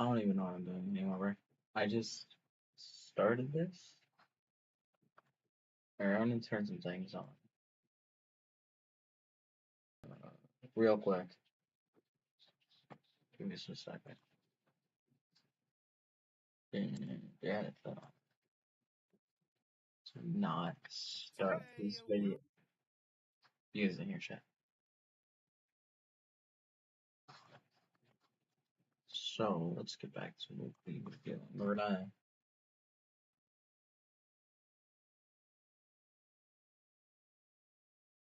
I don't even know what I'm doing anymore. I just started this. Alright, I'm gonna turn some things on. Real quick. Give me just a second. Yeah, it's to not start this video using your chat. So let's get back to what we were doing. We're gonna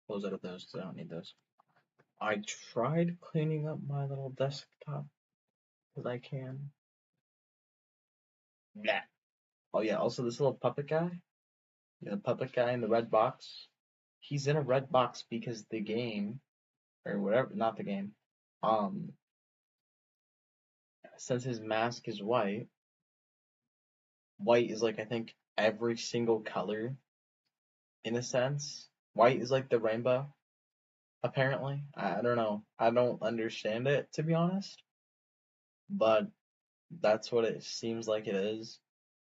close out of those because I don't need those. I tried cleaning up my little desktop as I can. Yeah. Oh yeah, also this little puppet guy. Yeah, the puppet guy in the red box. He's in a red box because the game, or whatever, not the game. Um, since his mask is white, white is like I think every single color in a sense. White is like the rainbow, apparently. I don't know. I don't understand it to be honest, but that's what it seems like it is.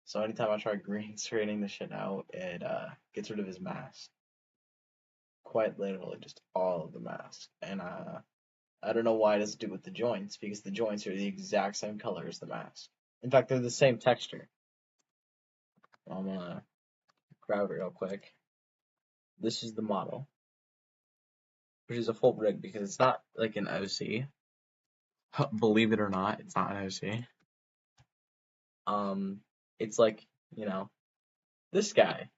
So anytime I try green screening the shit out, it gets rid of his mask. Quite literally, just all of the mask. And I don't know why it doesn't do it with the joints, because the joints are the exact same color as the mask. In fact, they're the same texture. I'm gonna grab it real quick. This is the model, which is a full rig because it's not like an OC. Believe it or not, it's not an OC. It's like, you know, this guy.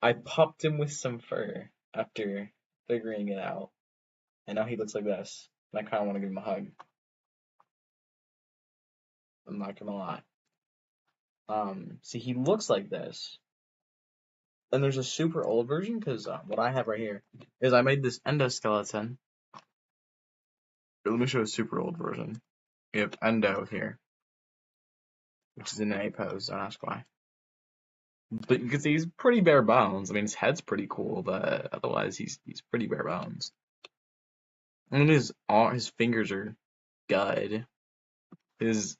I popped him with some fur after figuring it out, and now he looks like this. And I kind of want to give him a hug. I'm not gonna lie. See, he looks like this. And there's a super old version, because what I have right here is I made this endoskeleton. Let me show a super old version. We have Endo here, which is in an A pose, don't ask why. But you can see he's pretty bare bones. I mean, his head's pretty cool, but otherwise he's pretty bare bones. And his fingers are good. His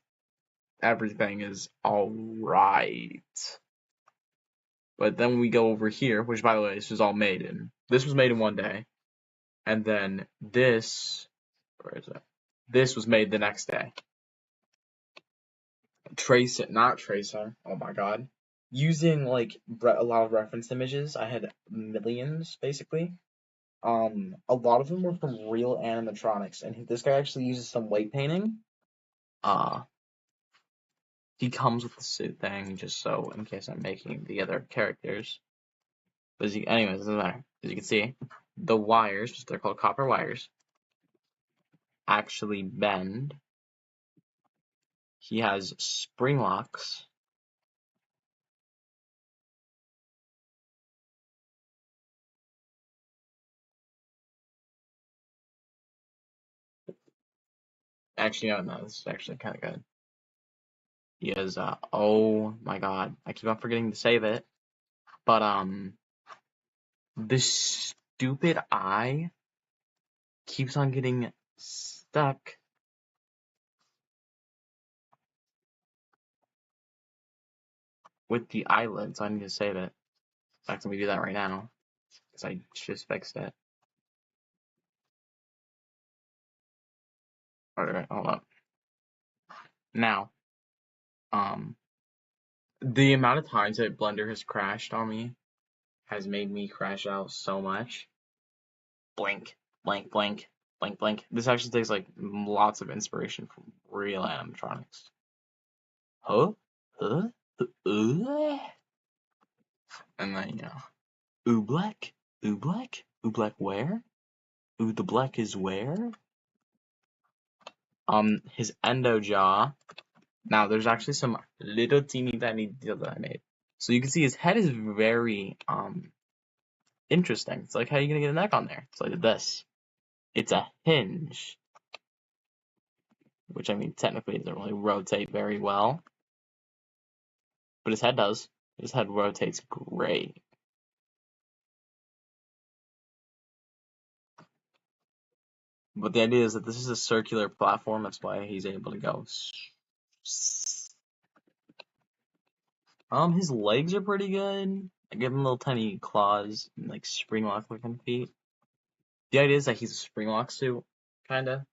everything is alright. But then we go over here, which by the way, this was made in one day. And then this, where is it? This was made the next day. Not tracing. Oh my god. Using like a lot of reference images. I had millions basically. A lot of them were from real animatronics, and this guy actually uses some weight painting. He comes with the suit thing, just so in case I'm making the other characters. But anyways, it doesn't matter. As you can see, the wires, they're called copper wires, actually bend. He has spring locks. Actually, no, this is actually kind of good. He has, oh my god, I keep on forgetting to save it. But, this stupid eye keeps on getting stuck. With the eyelid, so I need to save it. In fact, let me do that right now, because I just fixed it. Alright, hold up. Now, the amount of times that Blender has crashed on me has made me crash out so much. Blink, blink, blink, blink, blink. This actually takes like lots of inspiration from real animatronics. Huh? Huh? And then, you know, ooh black, ooh black, ooh black where? Ooh, the black is where? His endo jaw. Now, there's actually some little teeny tiny details that I made. So you can see his head is very, interesting. It's like, how are you gonna get a neck on there? It's like this. It's a hinge. Which, I mean, technically it doesn't really rotate very well. But his head does. His head rotates great. But the idea is that this is a circular platform. That's why he's able to go His legs are pretty good. I give him little tiny claws and like spring lock looking feet. The idea is that he's a spring lock suit, kinda.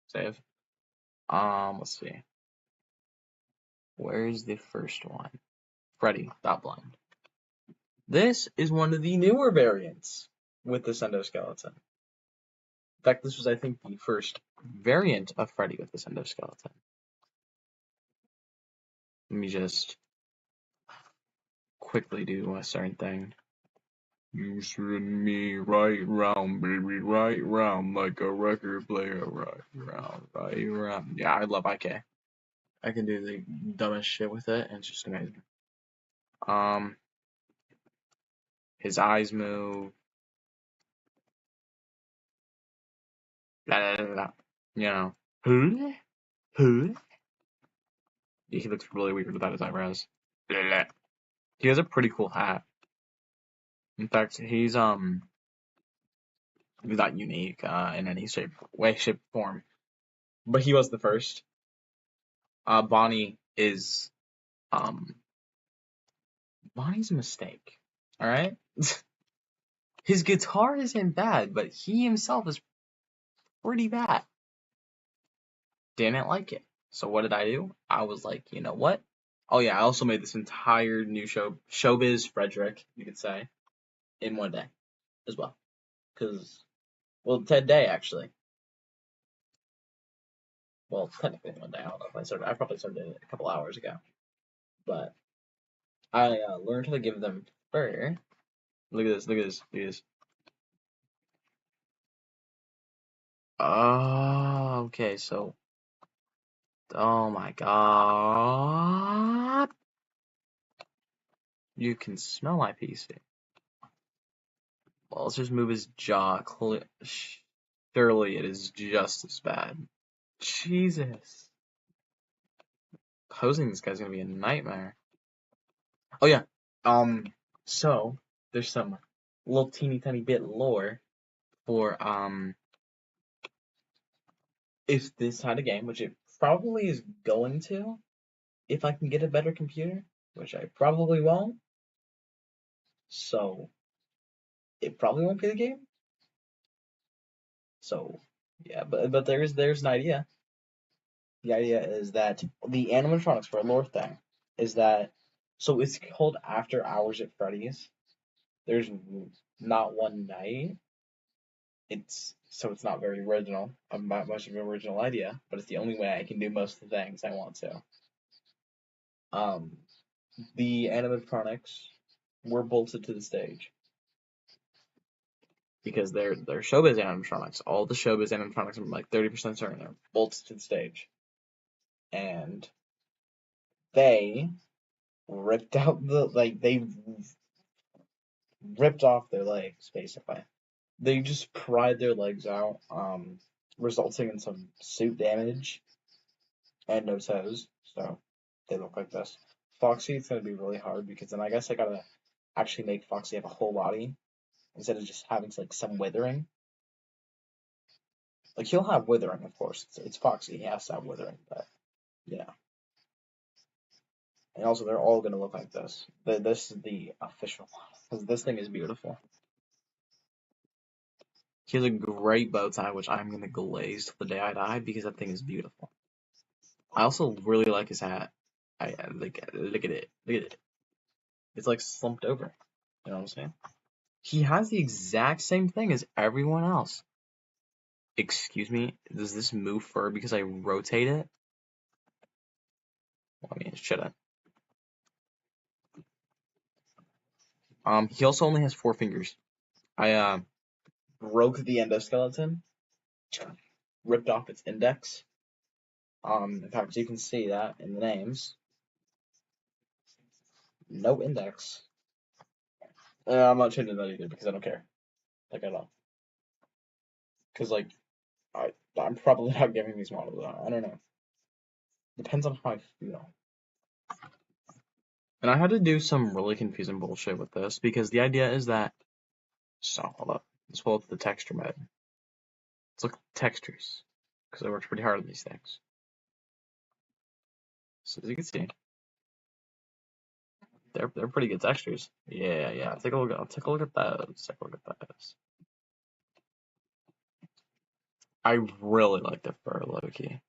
Save. Let's see. Where's the first one? Freddy, dot blind. This is one of the newer variants with this endoskeleton. In fact, this was, I think, the first variant of Freddy with this endoskeleton. Let me just quickly do a certain thing. You spin me right round, baby, right round, like a record player, right round, right round. Yeah, I love IK. I can do the dumbest shit with it, and it's just amazing. His eyes move. Blah, blah, blah, blah. You know. Who? He looks really weird without his eyebrows. Blah, blah. He has a pretty cool hat. In fact, he's not unique in any way, shape, form. But he was the first. Bonnie's a mistake. All right. His guitar isn't bad, but he himself is pretty bad. Didn't like it. So what did I do? I was like, you know what? Oh yeah, I also made this entire new showbiz Frederick, you could say, in one day as well. Well, today actually. Well, technically one day. I don't know if I probably started it a couple hours ago. But I learned how to give them fur. Look at this. Oh, okay, so. Oh my god. You can smell my PC. Well, let's just move his jaw. Surely it is just as bad. Jesus. Posing this guy's gonna be a nightmare. Oh yeah. So there's some little teeny tiny bit lore for if this had a game, which it probably is going to, if I can get a better computer, which I probably won't. So it probably won't be the game. So yeah, but there's an idea. The idea is that the animatronics for a lore thing is that so it's called After Hours at Freddy's. There's not one night. It's not very original. Not much of an original idea, but it's the only way I can do most of the things I want to. The animatronics were bolted to the stage because they're showbiz animatronics. All the showbiz animatronics, I'm like 30% certain, are bolted to the stage, and they ripped out they ripped off their legs basically. They just pried their legs out, resulting in some suit damage and no toes. So they look like this. Foxy, it's gonna be really hard because then I guess I gotta actually make Foxy have a whole body instead of just having like some withering. Like he'll have withering, of course. It's Foxy. He has to have withering, but yeah. And also, they're all gonna look like this. This is the official one because this thing is beautiful. He has a great bow tie, which I'm gonna glaze till the day I die because that thing is beautiful. I also really like his hat. I look at it. It's like slumped over. You know what I'm saying? He has the exact same thing as everyone else. Excuse me, does this move fur because I rotate it? Well, I mean, it shouldn't. He also only has 4 fingers. I broke the endoskeleton, ripped off its index. In fact, you can see that in the names. No index. I'm not changing that either because I don't care. Like at all. Because like I'm probably not giving these models out. I don't know. Depends on how I feel. And I had to do some really confusing bullshit with this because the idea is that. So hold up. Let's pull up the texture mode. Let's look at the textures. because I worked pretty hard on these things. So as you can see, they're pretty good textures. Yeah. Take a look. I'll take a look at those. Take a look at those. I really like the fur, low-key.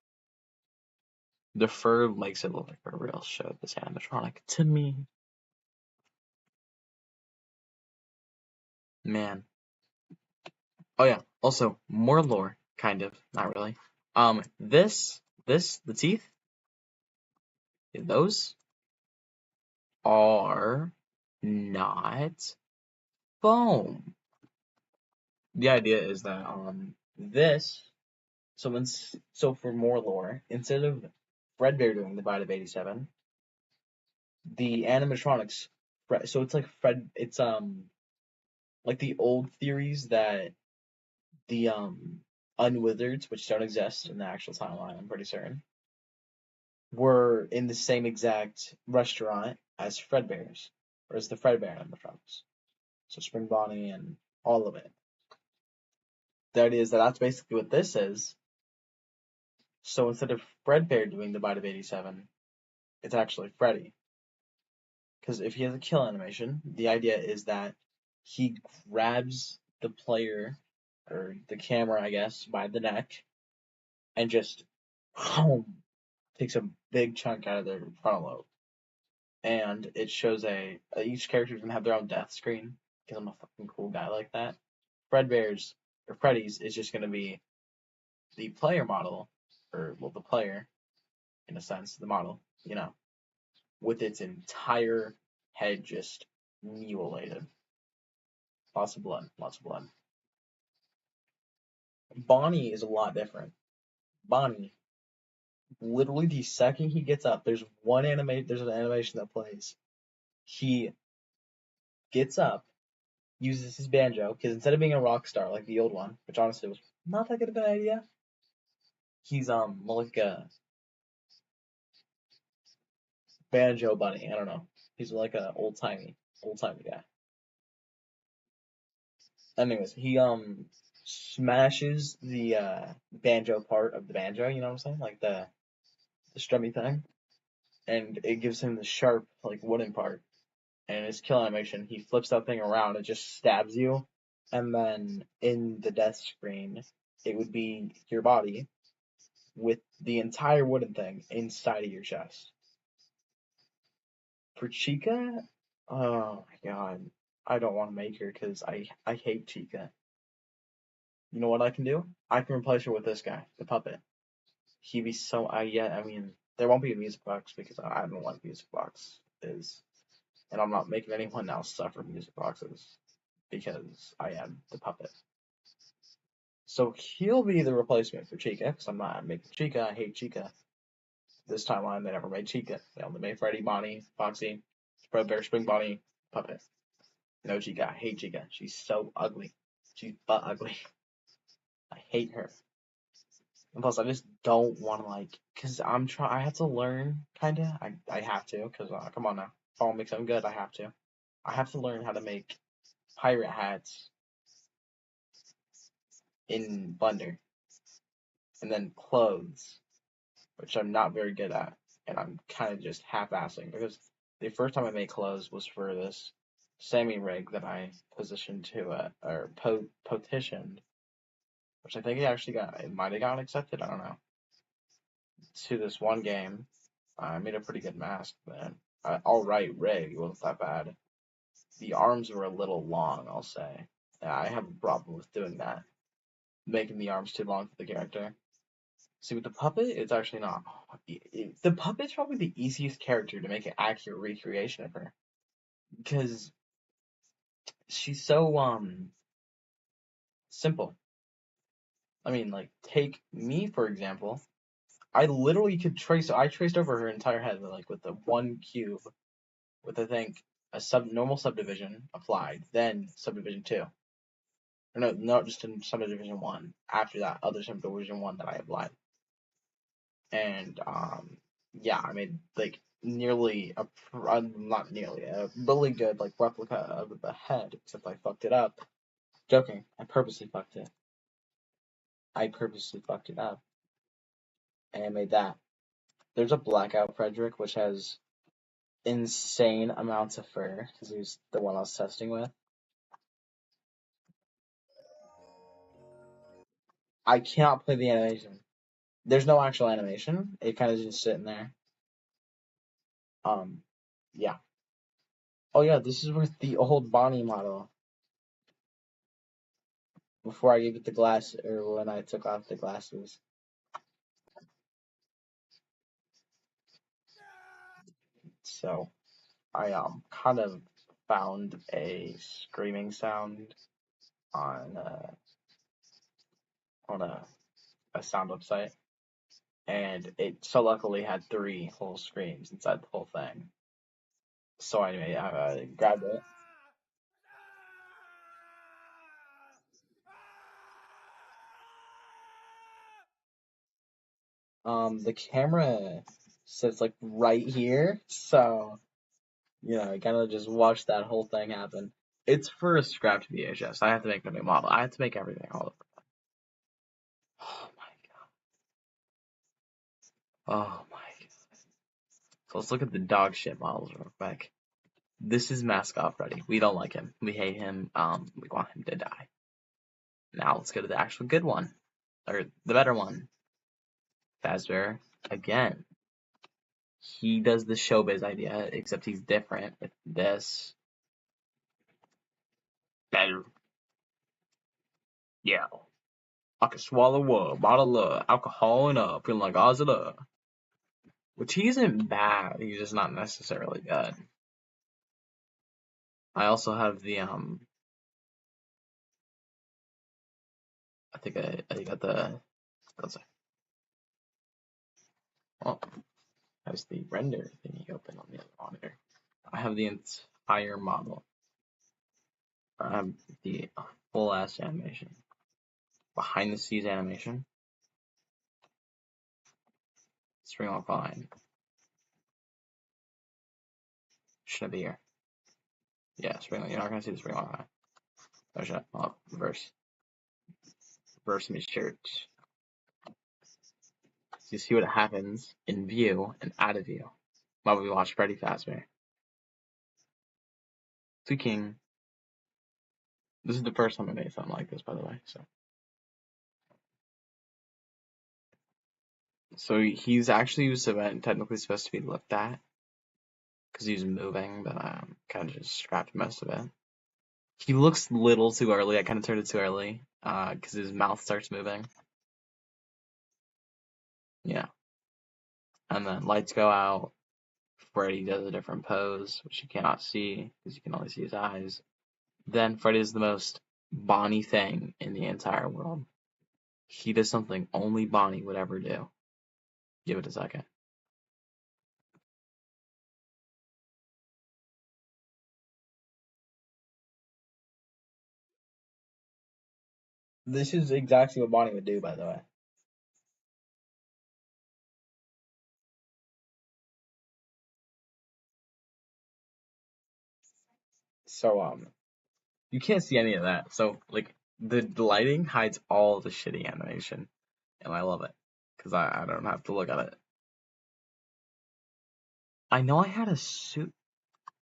The fur makes it look like a real show, this animatronic, to me. Man. Oh yeah, also, more lore, kind of, not really. The teeth, those are not foam. The idea is that, so for more lore, instead of Fredbear doing the bite of 87, the animatronics, so it's like like the old theories that the Unwizards, which don't exist in the actual timeline, I'm pretty certain, were in the same exact restaurant as Fredbear's, or as the Fredbear animatronics. So Spring Bonnie and all of it. The idea is that that's basically what this is. So instead of Fredbear doing the bite of 87, it's actually Freddy. Because if he has a kill animation, the idea is that he grabs the player, or the camera, I guess, by the neck, and just takes a big chunk out of their frontal lobe. And it shows each character's gonna have their own death screen, because I'm a fucking cool guy like that. Freddy's is just gonna be the player model, or well, the player, in a sense, the model, with its entire head just mutilated. Lots of blood, lots of blood. Bonnie is a lot different. Bonnie, literally the second he gets up, there's an animation that plays. He gets up, uses his banjo, because instead of being a rock star like the old one, which honestly was not that good of an idea, he's more like a banjo bunny. I don't know. He's like a old timey guy. Anyways, he smashes the banjo part of the banjo. You know what I'm saying? Like the strummy thing, and it gives him the sharp like wooden part. And in his kill animation, he flips that thing around and just stabs you. And then in the death screen, it would be your body with the entire wooden thing inside of your chest. For Chica, oh my god, I don't want to make her because I hate Chica. You know what I can do? I can replace her with this guy, the puppet. He'd be so I mean, there won't be a music box because I don't like music boxes, and I'm not making anyone else suffer music boxes because I am the puppet. So he'll be the replacement for Chica because I'm not making Chica. I hate Chica. This timeline, they never made Chica. They only made Freddy, Bonnie, Foxy, Spread Bear, Spring Bonnie, Puppet. No Chica. I hate Chica. She's so ugly. She's butt ugly. I hate her. And plus, I just don't want to cause I have to learn, kinda. I have to, cause come on now. If I want to make something good, I have to. I have to learn how to make pirate hats in Blender, and then clothes, which I'm not very good at, and I'm kind of just half-assing because the first time I made clothes was for this semi rig that I positioned petitioned, which I think it might have gotten accepted. I don't know. To this one game, I made a pretty good mask, man. Alright rig, it wasn't that bad. The arms were a little long, I'll say. I have a problem with doing that, making the arms too long for the character. See, with the puppet, it's actually not. The puppet's probably the easiest character to make an accurate recreation of her, because she's so simple. I mean, like take me for example. I literally could trace. I traced over her entire head with the one cube, with I think a normal subdivision applied, then subdivision two. Or no, not just in subdivision one. After that, other subdivision one that I applied. And yeah, I made nearly not nearly a really good replica of the head, except I fucked it up. Joking, I purposely fucked it. I purposely fucked it up. and I made that. There's a Blackout Frederick, which has insane amounts of fur, because he was the one I was testing with. I cannot play the animation. There's no actual animation. It kind of just sitting there. Um, yeah. Oh yeah, this is with the old Bonnie model. Before I gave it the glass, or when I took off the glasses. So I kind of found a screaming sound on a sound website, and it so luckily had 3 whole screams inside the whole thing. So anyway, I grabbed it. The camera sits like right here, so I kind of just watched that whole thing happen. It's for a scrapped VHS. I have to make a new model. I have to make everything all over. Oh my, oh my god. So let's look at the dog shit models real quick. This is Mascot Freddy. We don't like him. We hate him. We want him to die. Now let's go to the actual good one, or the better one. Fazbear again. He does the showbiz idea, except he's different with this. Better. Yeah. I can swallow a bottle of alcohol and feeling like Ozzy. Which he isn't bad. He's just not necessarily good. I also have the I think I got the let's see. Oh, has the render thingy open on the other monitor. I have the entire model. I have the full ass animation. Behind the scenes animation. Spring on fine. Shouldn't be here. Yeah, spring. You're not gonna see the spring on fine. Oh shit. Oh, reverse. Reverse me shirt. So you see what happens in view and out of view while we watch Freddy Fazbear. Tweaking. This is the first time I made something like this, by the way. So he's actually technically supposed to be looked at because he's moving, but I kind of just scrapped most of it. He looks a little too early. I kind of turned it too early because his mouth starts moving. Yeah. And then lights go out. Freddy does a different pose, which you cannot see because you can only see his eyes. Then Freddy is the most Bonnie thing in the entire world. He does something only Bonnie would ever do. Give it a second. This is exactly what Bonnie would do, by the way. So you can't see any of that. So like the lighting hides all the shitty animation, and I love it because I don't have to look at it. I know I had a suit.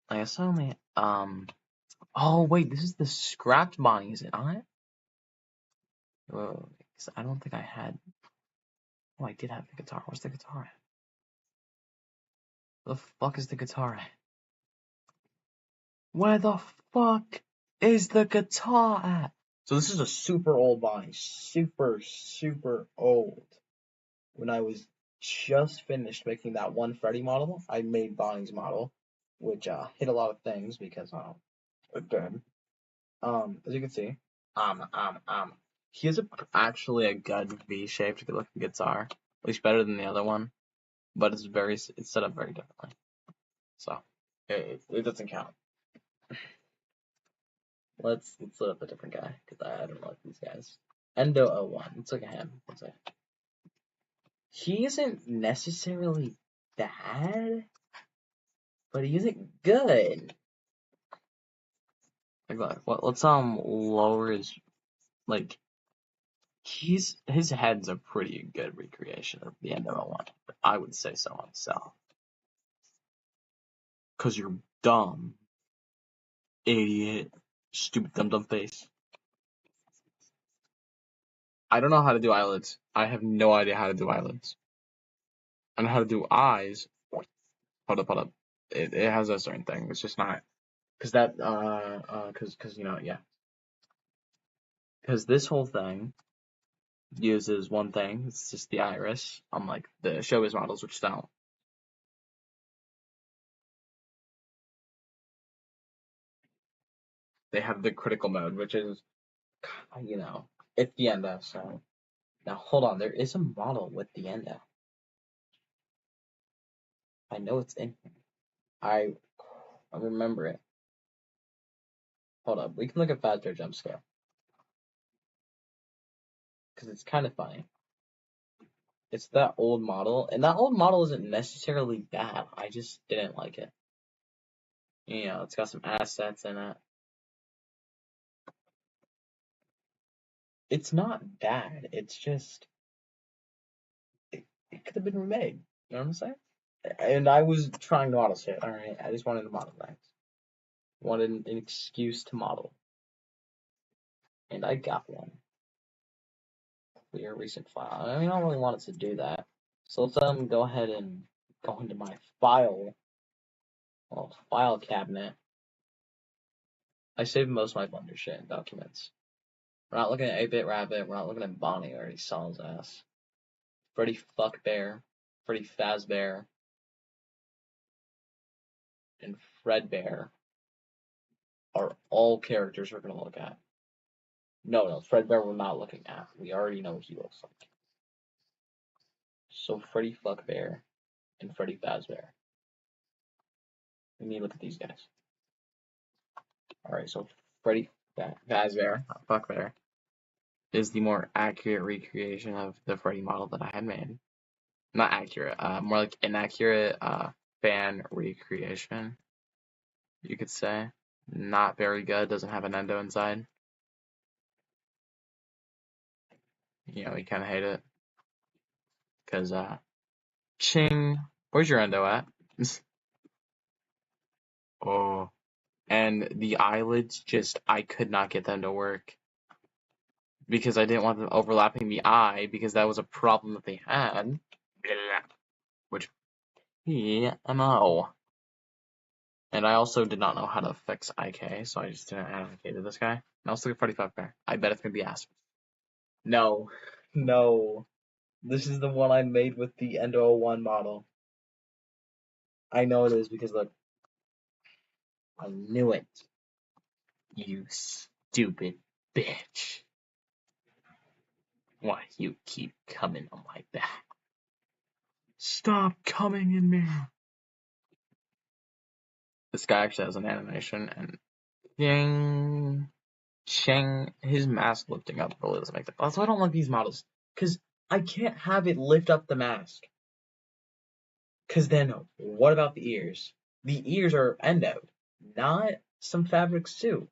I guess I only Oh wait, this is the scrapped Bonnie, is it on it? Oh, 'cause I don't think I had. Oh, I did have the guitar. Where's the guitar at? Where the fuck is the guitar at? Where the fuck is the guitar at? So this is a super old Bonnie, super old. When I was just finished making that one Freddy model, I made Bonnie's model, which hit a lot of things because it did. As you can see, he has actually a good V-shaped good looking guitar, at least better than the other one, but it's set up very differently, so it doesn't count. Let's look up a different guy because I don't like these guys. Endo01. Let's look at him. Let's see. He isn't necessarily bad, but he isn't good. Like, let's lower his, like, his head's a pretty good recreation of the Endo one. I would say so myself. Cause you're dumb, idiot, stupid dumb face. I don't know how to do eyelids. I have no idea how to do eyelids. I know how to do eyes. Hold up. It has a certain thing. It's just not. Cause that, cause yeah. Cause this whole thing uses one thing. It's just the iris, unlike the showbiz models, which don't. They have the critical mode, which is, it's the endo. So now hold on. There is a model with the endo. I know it's in here. I remember it. Hold up. We can look at Fazbear jump scare. Because it's kind of funny. It's that old model, and that old model isn't necessarily bad. I just didn't like it. It's got some assets in it. It's not bad. It's just it could have been remade. You know what I'm saying? And I was trying to model shit. All right, I just wanted to model things. Wanted an excuse to model, and I got one. Clear recent file. I mean, I don't really wanted to do that, so let's go ahead and go into my file cabinet. I saved most of my Blender shit in documents. We're not looking at 8-Bit Rabbit. We're not looking at Bonnie. I already saw his ass. Freddy Fuck Bear, Freddy Fazbear, and Fredbear are all characters we're gonna look at. No, Fredbear we're not looking at. We already know what he looks like. So Freddy Fuck Bear and Freddy Fazbear. We need to look at these guys. Alright, so Freddy Fazbear, Fuck Bear, is the more accurate recreation of the Freddy model that I had made. Not accurate, more like inaccurate fan recreation, you could say. Not very good, doesn't have an endo inside. We kind of hate it. Because, ching, where's your endo at? Oh, and the eyelids I could not get them to work. Because I didn't want them overlapping the eye, because that was a problem that they had. Which, PMO. And I also did not know how to fix IK, so I just didn't add IK to this guy. Now let's look at 45 Bear. I bet it's gonna be Asp. No. No. This is the one I made with the Endo 01 model. I know it is because look. I knew it. You stupid bitch. Why you keep coming on my back? Stop coming in me. This guy actually has an animation, and ding, ching, his mask lifting up really doesn't make sense. That's why I don't like these models, because I can't have it lift up the mask. Because then, what about the ears? The ears are endoed, not some fabric suit.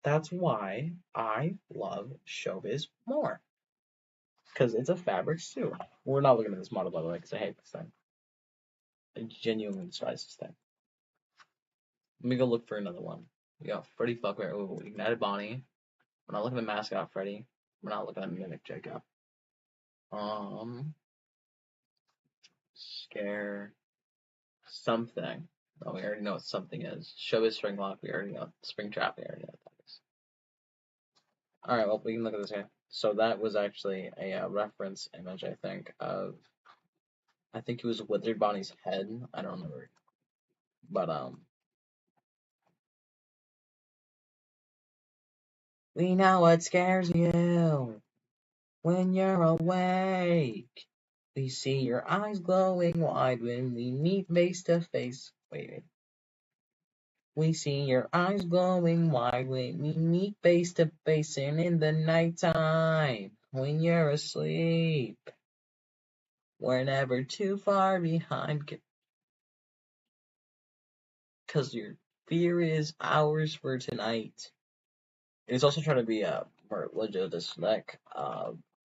That's why I love Showbiz more. Because it's a fabric suit. We're not looking at this model, by the way, because I hate this thing. I genuinely despise this thing. Let me go look for another one. We got Freddy Fuckbear. Ooh, Ignited Bonnie. We're not looking at Mascot Freddy. We're not looking at Mimic Jacob. Scare something. Oh, we already know what something is. Showbiz Spring Lock. We already know. Spring Trap. We already know what that is. Alright, well, we can look at this here. So that was actually a reference image, I think, of... I think it was Withered Bonnie's head. I don't remember. But, we know what scares you when you're awake. We see your eyes glowing wide when we meet face to face. Wait. We see your eyes glowing wide when we meet face to face, and in the nighttime when you're asleep. We're never too far behind. 'Cause your fear is ours for tonight. And it's also trying to be more legit this neck,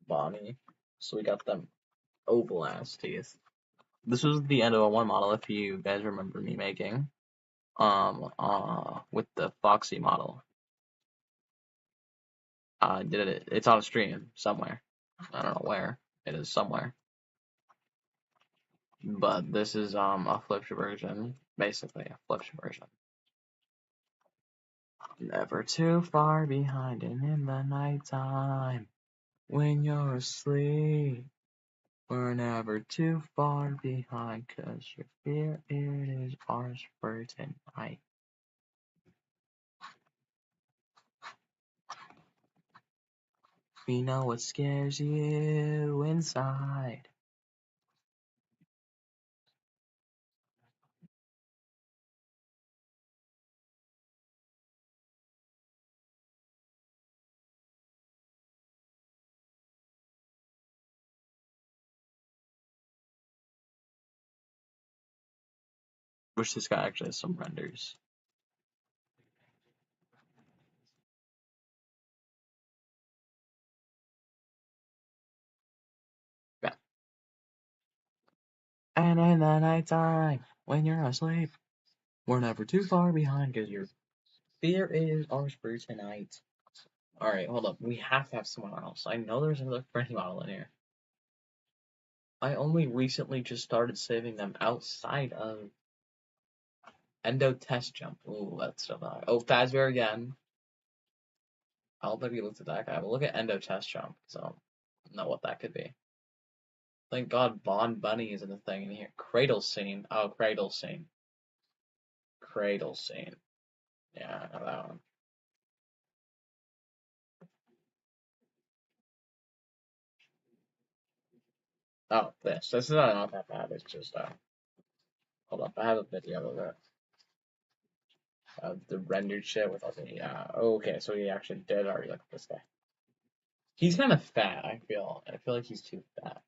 Bonnie. So we got them oval ass teeth. This was the end of one model, if you guys remember me making. With the Foxy model. Did it? It's on a stream somewhere. I don't know where. It is somewhere. But this is a flipped version, basically a flipped version. Never too far behind, and in the nighttime, when you're asleep, we're never too far behind, 'cause your fear it is ours for tonight. We know what scares you inside. Wish this guy actually has some renders. Yeah. And in the nighttime, when you're asleep, we're never too far behind, 'cause your fear is ours for tonight. Alright, hold up. We have to have someone else. I know there's another Freddy model in here. I only recently just started saving them outside of Endo Test Jump. Ooh, that's still not. Oh, Fazbear again. I don't think we looked at that guy, but look at Endo Test Jump, so I don't know what that could be. Thank God Bon Bunny isn't a thing in here. Cradle Scene. Oh, Cradle Scene. Cradle Scene. Yeah, I know that one. Oh, this. This is not that bad. It's just, hold up. I have a video of it. The rendered shit with all the, okay, so he actually did already look at this guy. He's kind of fat, I feel. I feel like he's too fat.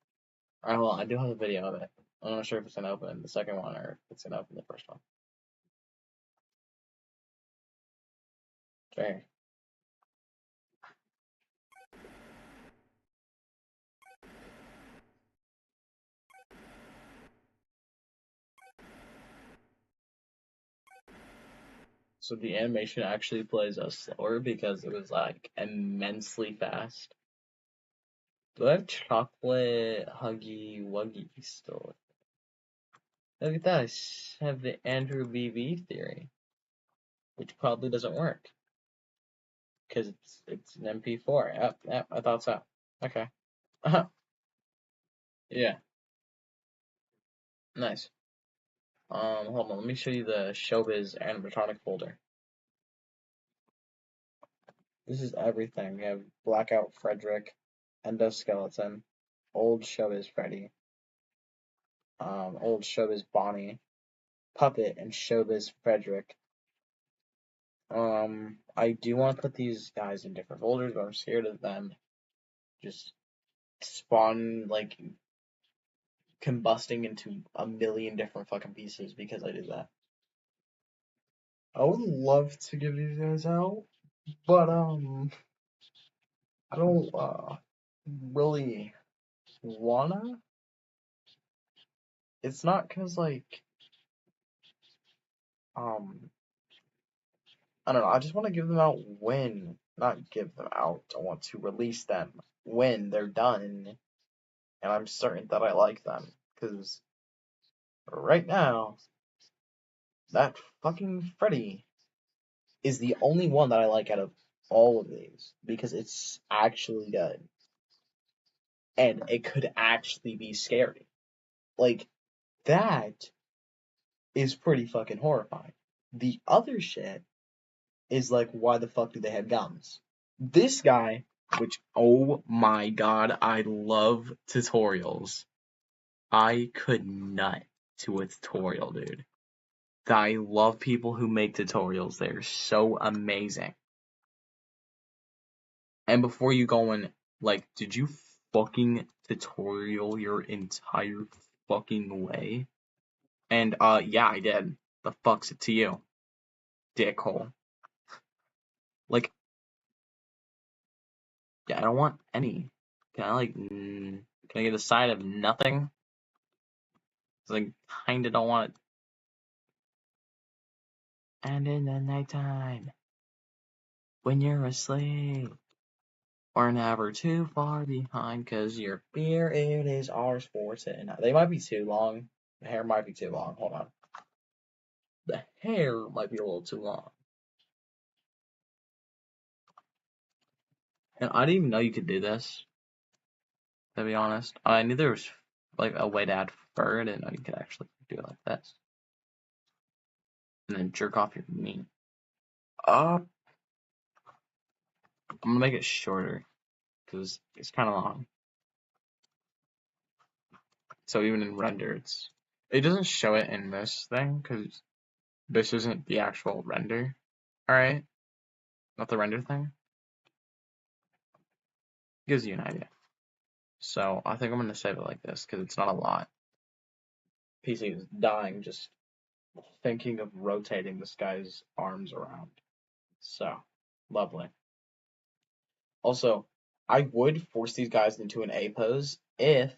Alright, well, I do have a video of it. I'm not sure if it's gonna open the second one or if it's gonna open the first one. Okay. So the animation actually plays slower because it was like immensely fast. Do I have chocolate huggy wuggy still? Look at that, I have the Andrew BV theory, which probably doesn't work because it's an MP4. Yep, I thought so. Okay. Yeah, nice. Hold on, let me show you the Showbiz animatronic folder. This is everything. We have Blackout Frederick, Endoskeleton, Old Showbiz Freddy, Old Showbiz Bonnie, Puppet, and Showbiz Frederick. I do want to put these guys in different folders, but I'm scared of them just spawn like combusting into a million different fucking pieces because I did that. I would love to give these guys out, but I don't really wanna. It's not cause like I don't know. I just want to give them out when, not give them out. I want to release them when they're done, and I'm certain that I like them. Because right now, that fucking Freddy is the only one that I like out of all of these because it's actually good and it could actually be scary. Like that is pretty fucking horrifying. The other shit is like, why the fuck do they have guns? This guy, which, oh my god, I love tutorials. I could nut to a tutorial, dude. I love people who make tutorials. They're so amazing. And before you go in, like, did you fucking tutorial your entire fucking way? And, yeah, I did. The fuck's it to you, dickhole? Like, yeah, I don't want any. Can I get a side of nothing? 'Cause I kinda don't want it. And in the nighttime, when you're asleep, or never too far behind, 'cause your beer, it is our sports. And they might be too long. The hair might be too long. Hold on. The hair might be a little too long. And I didn't even know you could do this, to be honest. I knew there was like a way to add fur. I didn't know you could actually do it like this. And then jerk off your meat. I'm gonna make it shorter, because it's kind of long. So even in render, it doesn't show it in this thing, because this isn't the actual render. Alright? Not the render thing. Gives you an idea. So I think I'm gonna save it like this, because it's not a lot. PC is dying just thinking of rotating this guy's arms around. So, lovely. Also, I would force these guys into an A pose if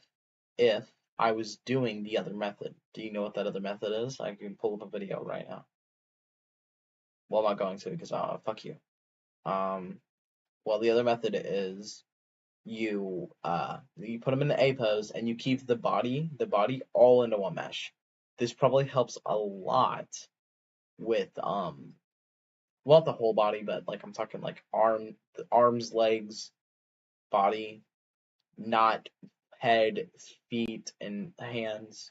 I was doing the other method. Do you know what that other method is? I can pull up a video right now. Well, I'm not going to, because fuck you. Well, the other method is you put them in the A pose and you keep the body all into one mesh. This probably helps a lot with well, not the whole body, but like I'm talking like arms, legs, body, not head, feet, and hands.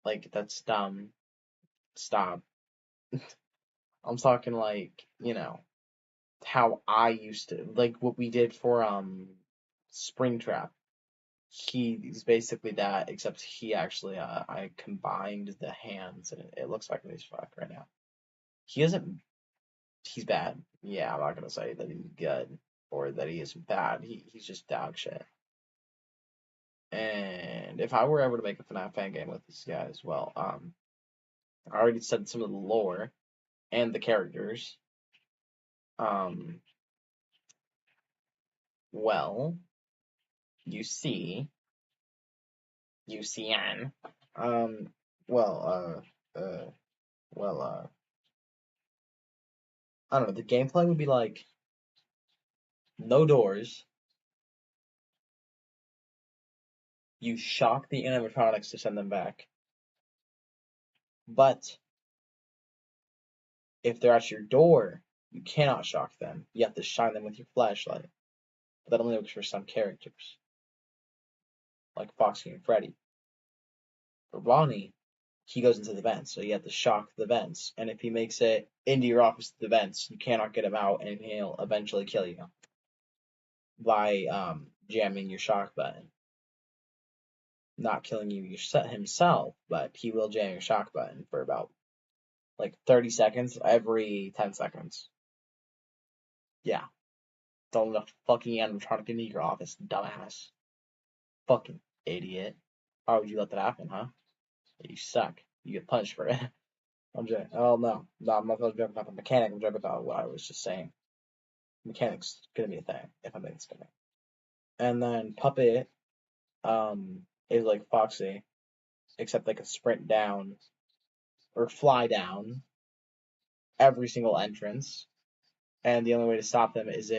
Like that's dumb. Stop. I'm talking like, how I used to, like what we did for Springtrap. He's basically that, except he actually I combined the hands and it looks like he's fuck right now. He isn't He's bad. Yeah, I'm not gonna say that he's good or that he is bad. He's just dog shit. And if I were ever to make a FNAF fan game with this guy as well, I already said some of the lore and the characters. Um, well, you see, UCN. Um, well, well, I don't know. The gameplay would be like no doors. You shock the animatronics to send them back. But if they're at your door, you cannot shock them. You have to shine them with your flashlight. But that only works for some characters, like Foxy and Freddy. For Bonnie, he goes into the vents, so you have to shock the vents. And if he makes it into your office to the vents, you cannot get him out, and he'll eventually kill you by jamming your shock button. Not killing you himself, but he will jam your shock button for about like 30 seconds every 10 seconds. Yeah. Don't let the fucking animatronic into your office, dumbass. Fucking idiot. Why would you let that happen, huh? You suck. You get punished for it. I'm joking. Oh, no. No, I'm not joking about the mechanic. I'm joking about what I was just saying. Mechanic's gonna be a thing, if I make this gonna. And then Puppet is like Foxy, except they can sprint down or fly down every single entrance. And the only way to stop them is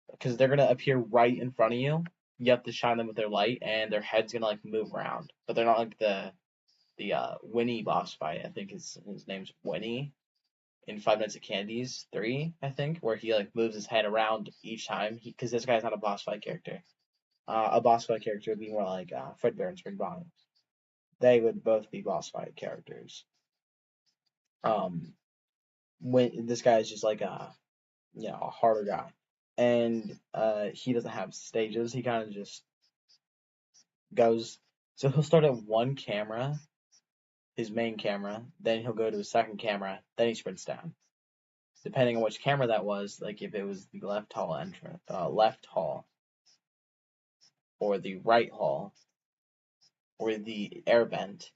because they're gonna appear right in front of you. You have to shine them with their light, and their head's gonna like move around. But they're not like the Winnie boss fight. I think his name's Winnie in Five Nights at Candy's 3, I think, where he like moves his head around each time. Because this guy's not a boss fight character. A boss fight character would be more like Fredbear and Spring Bonnie. They would both be boss fight characters. When this guy is just like a harder guy, and he doesn't have stages. He kind of just goes. So he'll start at one camera, his main camera, then he'll go to his second camera, then he sprints down. Depending on which camera that was, like if it was the left hall, or the right hall, or the air vent,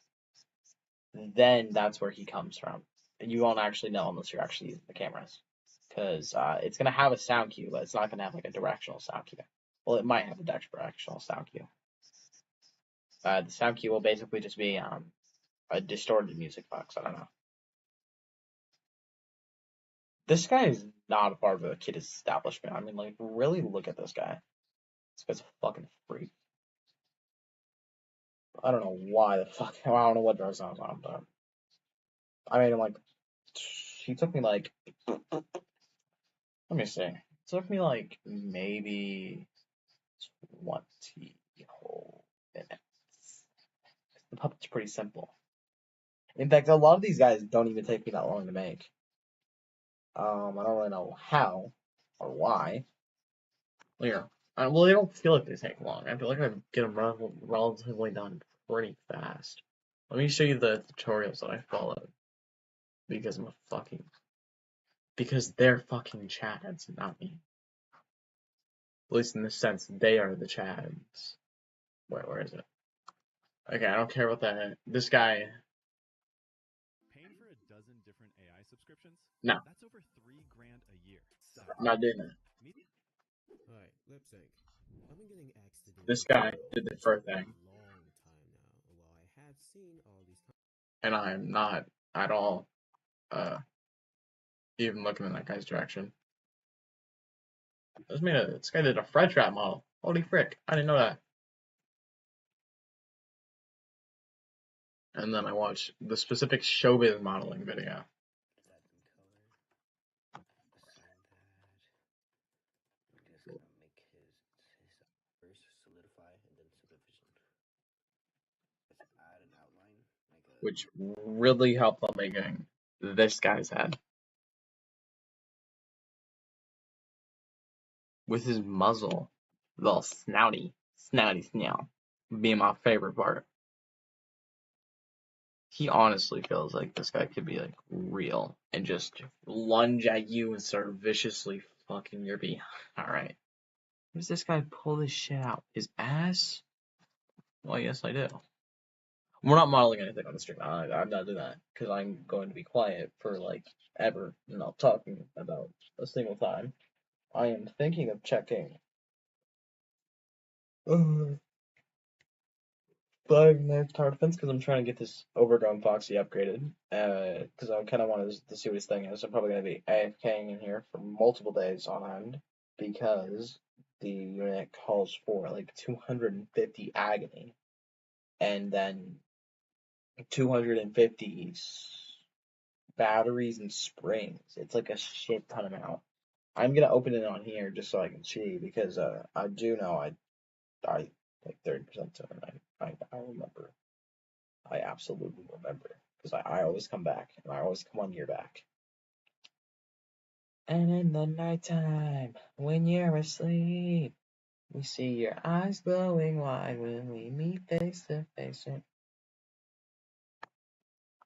then that's where he comes from. And you won't actually know unless you're actually using the cameras. Because it's going to have a sound cue, but it's not going to have like a directional sound cue. Well, it might have a Dexter actual sound cue. The sound cue will basically just be a distorted music box. I don't know. This guy is not a part of the kid establishment. I mean, like, really look at this guy. This guy's a fucking freak. I don't know why the fuck. I don't know what drugs I was on, but I mean, like, he took me like. Let me see. It took me like maybe 20 whole minutes. The puppet's pretty simple. In fact, a lot of these guys don't even take me that long to make. I don't really know how or why. Here. Well, they don't feel like they take long. I feel like I get them relatively done pretty fast. Let me show you the tutorials that I followed. Because I'm a fucking... Because they're fucking chads, not me. At least in the sense, they are the chads. Where is it? Okay, I don't care about that. This guy... Paying for a dozen different AI subscriptions? No. That's over $3,000 a year. I'm not doing that. Alright, lip sync. I've been getting asked to do This guy did the first thing. a long time now. While I have seen all these And I'm not at all even looking in that guy's direction. This guy did a Fred Trap model. Holy frick, I didn't know that. And then I watched the specific showbiz modeling video. Which really helped on making this guy's head. With his muzzle, the snouty snout, being my favorite part. He honestly feels like this guy could be like real and just lunge at you and start viciously fucking your behind. Alright. Does this guy pull this shit out? His ass? Well, yes, I do. We're not modeling anything on the stream. I'm not doing that because I'm going to be quiet for like ever, not talking about a single time. I am thinking of checking 5 minutes tower defense because I'm trying to get this overgrown Foxy upgraded. Because I kind of wanted to see what his thing is. I'm probably going to be AFKing in here for multiple days on end because the unit calls for like 250 agony and then 250 batteries and springs. It's like a shit ton amount. I'm gonna open it on here just so I can see because I do know I like 30% to it. I remember. I absolutely remember because I always come back and I always come on your back. And in the nighttime, when you're asleep, we see your eyes glowing wide when we meet face to face.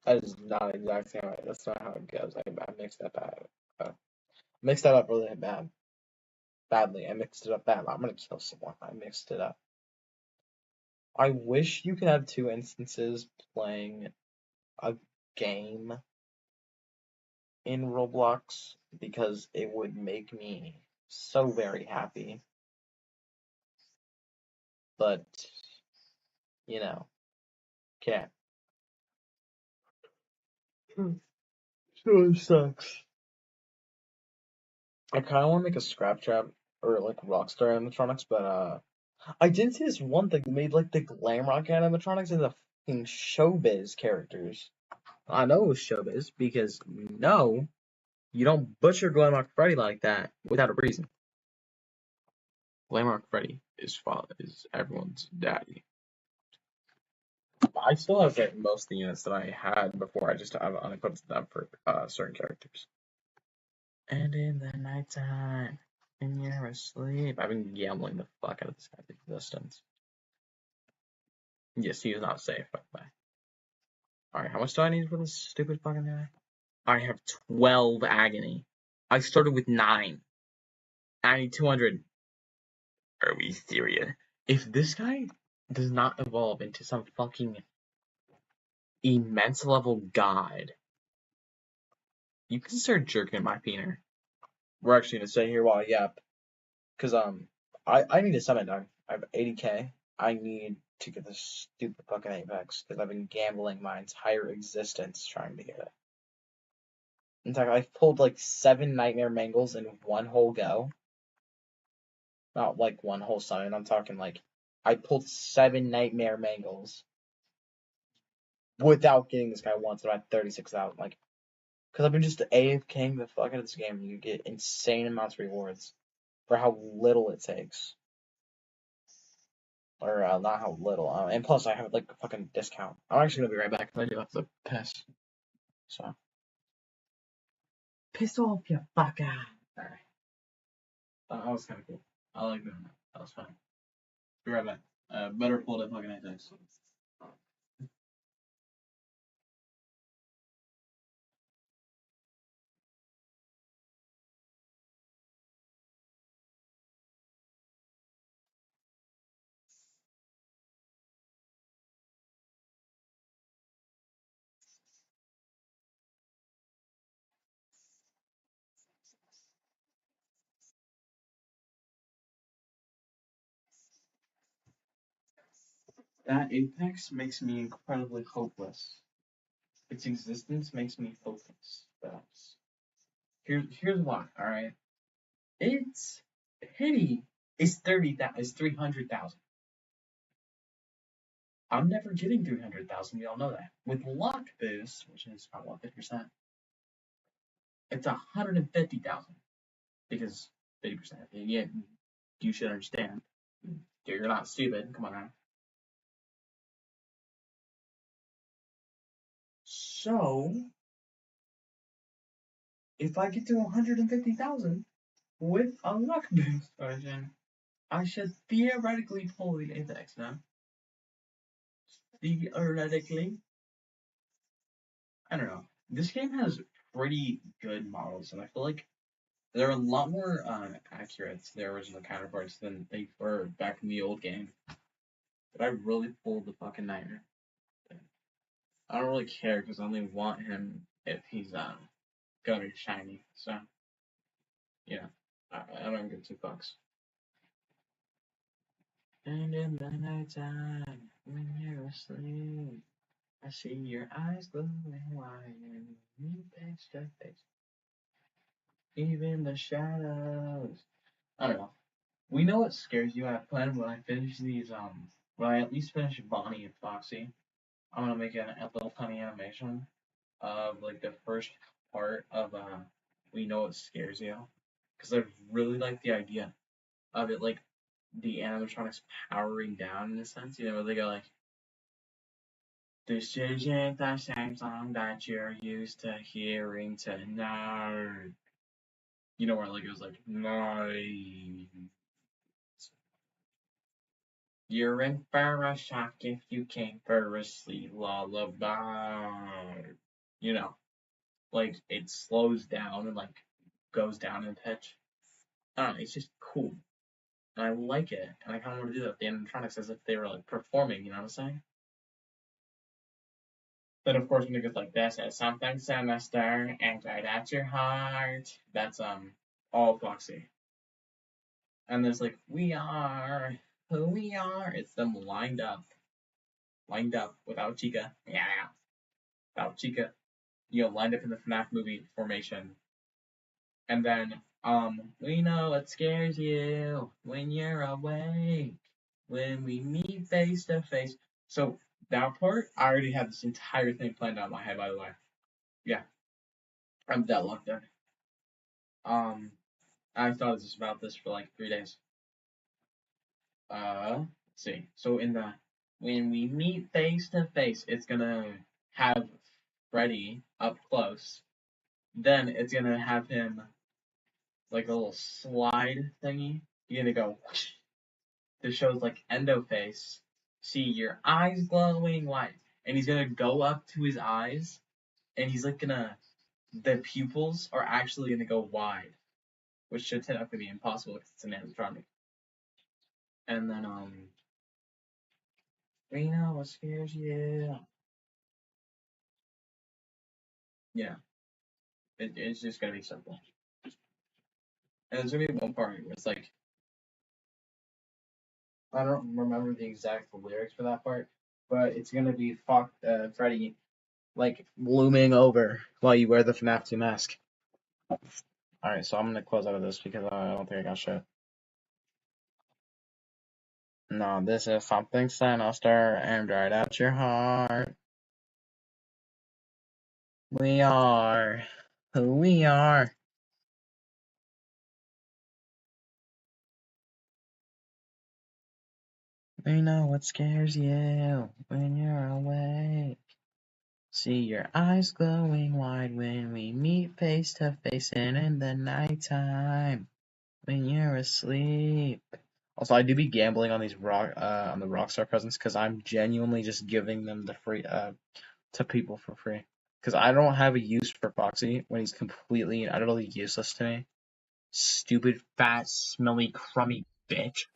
That is not exactly how that's not how it goes. I mixed that bad. Mixed that up really badly. I mixed it up bad. I'm gonna kill someone. I mixed it up. I wish you could have 2 instances playing a game in Roblox because it would make me so very happy. But you know, can't. So it sucks. I kind of want to make a scrap trap or like Rockstar animatronics, but I did see this one thing that made like the Glamrock animatronics and the fucking Showbiz characters. I know it was Showbiz because no, you don't butcher Glamrock Freddy like that without a reason. Glamrock Freddy is everyone's daddy. I still have like most of the units that I had before. I just have unequipped them for certain characters. And in the nighttime, when you're asleep, I've been gambling the fuck out of this guy's existence. Yes, he is not safe, by the way. Alright, how much do I need for this stupid fucking guy? I have 12 agony. I started with 9. I need 200. Are we serious? If this guy does not evolve into some fucking immense level god, you can start jerking at my peener. We're actually gonna stay here while I yap. Cause I need a summon, dog. I have 80K. I need to get this stupid fucking Apex because I've been gambling my entire existence trying to get it. In fact, I've pulled like 7 Nightmare Mangles in one whole go. Not like one whole summon. I'm talking like I pulled 7 Nightmare Mangles without getting this guy once at 36,000. Like, because I've been just AFKing the fuck out of this game. You get insane amounts of rewards for how little it takes. Or not how little. And plus, I have like a fucking discount. I'm actually gonna be right back. I do have to piss. So, piss off, you fucker. Alright. That was kind of cool. I like doing that. That was fun. Be right back. Better pull that fucking Apex. That Apex makes me incredibly hopeless. Its existence makes me hopeless. Here's why. All right, its pity is 300,000. I'm never getting 300,000. We all know that. With luck boost, which is about 50%, it's 150,000 because 50%. Yeah, you should understand. You're not stupid. Come on now. So if I get to 150,000 with a luck boost version, I should theoretically pull the Apex now. Theoretically. I don't know. This game has pretty good models, and I feel like they're a lot more accurate to their original counterparts than they were back in the old game. But I really pulled the fucking nightmare. I don't really care because I only want him if he's gonna be shiny. So yeah, I don't give two fucks. And in the nighttime, when you're asleep, I see your eyes glowing wide and you face to face. Even the shadows. I don't know. We know what scares you. I plan when I finish these, when I at least finish Bonnie and Foxy, I'm gonna make a little funny animation of like the first part of We Know What Scares You. Because I really like the idea of it, like the animatronics powering down in a sense, where they go like, this isn't the same song that you're used to hearing tonight. Where like it was like, night. You're in for a shock if you came for a sleep lullaby. You know, like it slows down and like goes down in pitch. I don't know, it's just cool. And I like it. And I kind of want to do that with the animatronics as if they were like performing, you know what I'm saying? Then of course when it goes like this, it's something sinister and right at your heart. That's all Foxy. And there's like, we are who we are. It's them lined up without Chica. Yeah, without Chica. Lined up in the FNAF movie formation. And then, we know what scares you when you're awake, when we meet face to face. So that part, I already had this entire thing planned out in my head, by the way. Yeah, I'm that locked in. I thought about this for like 3 days. Let's see. So when we meet face to face, it's gonna have Freddy up close. Then it's gonna have him like a little slide thingy. You're gonna go whoosh. This shows like endo face. See your eyes glowing white, and he's gonna go up to his eyes, and he's like the pupils are actually gonna go wide, which should technically be impossible because it's an animatronic. And then we know what scares you. Yeah, it's just gonna be simple. And there's gonna be one part where it's like I don't remember the exact lyrics for that part, but it's gonna be Freddy like looming over while you wear the FNAF 2 mask. Alright, so I'm gonna close out of this because I don't think I got shit. No, this is something sinister aimed right at your heart. We are who we are. We know what scares you when you're awake. See your eyes glowing wide when we meet face to face and in the nighttime when you're asleep. Also, I do be gambling on these on the Rockstar presents because I'm genuinely just giving them the free to people for free. Because I don't have a use for Foxy when he's completely and utterly useless to me. Stupid, fat, smelly, crummy bitch.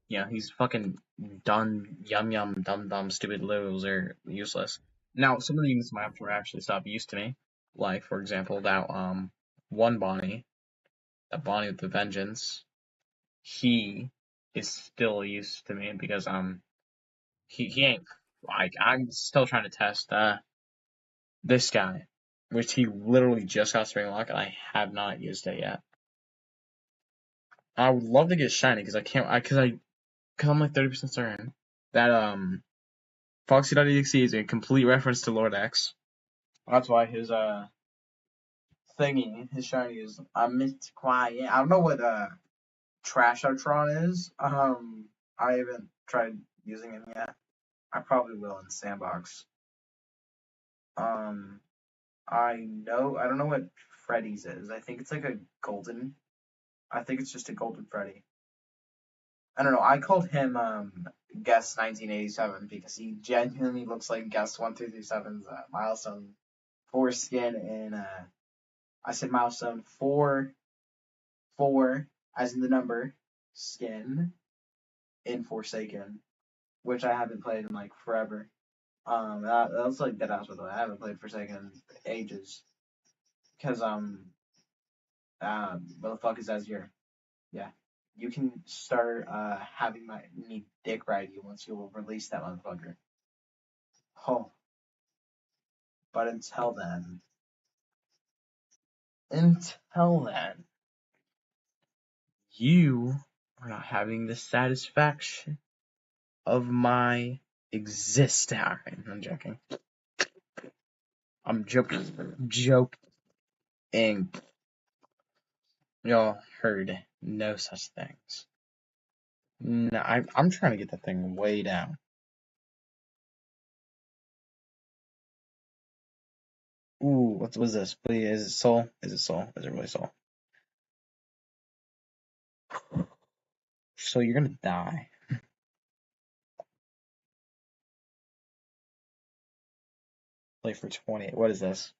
Yeah, he's fucking done, yum yum, dumb, stupid loser, useless. Now, some of the units in my inventory actually stop use to me. Like, for example, that one Bonnie, that Bonnie with the Vengeance, he is still used to me because he ain't like I'm still trying to test this guy, which he literally just got Spring Lock and I have not used it yet. I would love to get shiny because I can't because I'm like 30% certain that Foxy.exe is a complete reference to Lord X. That's why his thingy, his shiny is Mr. Quiet. I don't know what Trashotron is. I haven't tried using him yet. I probably will in Sandbox. I don't know what Freddy's is. I think it's like a golden. I think it's just a golden Freddy. I don't know. I called him Guest 1987 because he genuinely looks like Guest 1337's milestone 4 skin in I said milestone 4 as in the number skin in Forsaken, which I haven't played in like forever. That's like dead ass by the way. I haven't played Forsaken in ages because what the fuck is Azure? Yeah, you can start having me dick ride you once you release that motherfucker. Oh, but until then, you are not having the satisfaction of my existence. I'm joking. I'm joking. Y'all heard no such things. No, I'm trying to get that thing way down. Ooh, what was this? Please, is it soul? Is it soul? Is it really soul? So you're gonna die. Play for 20. What is this?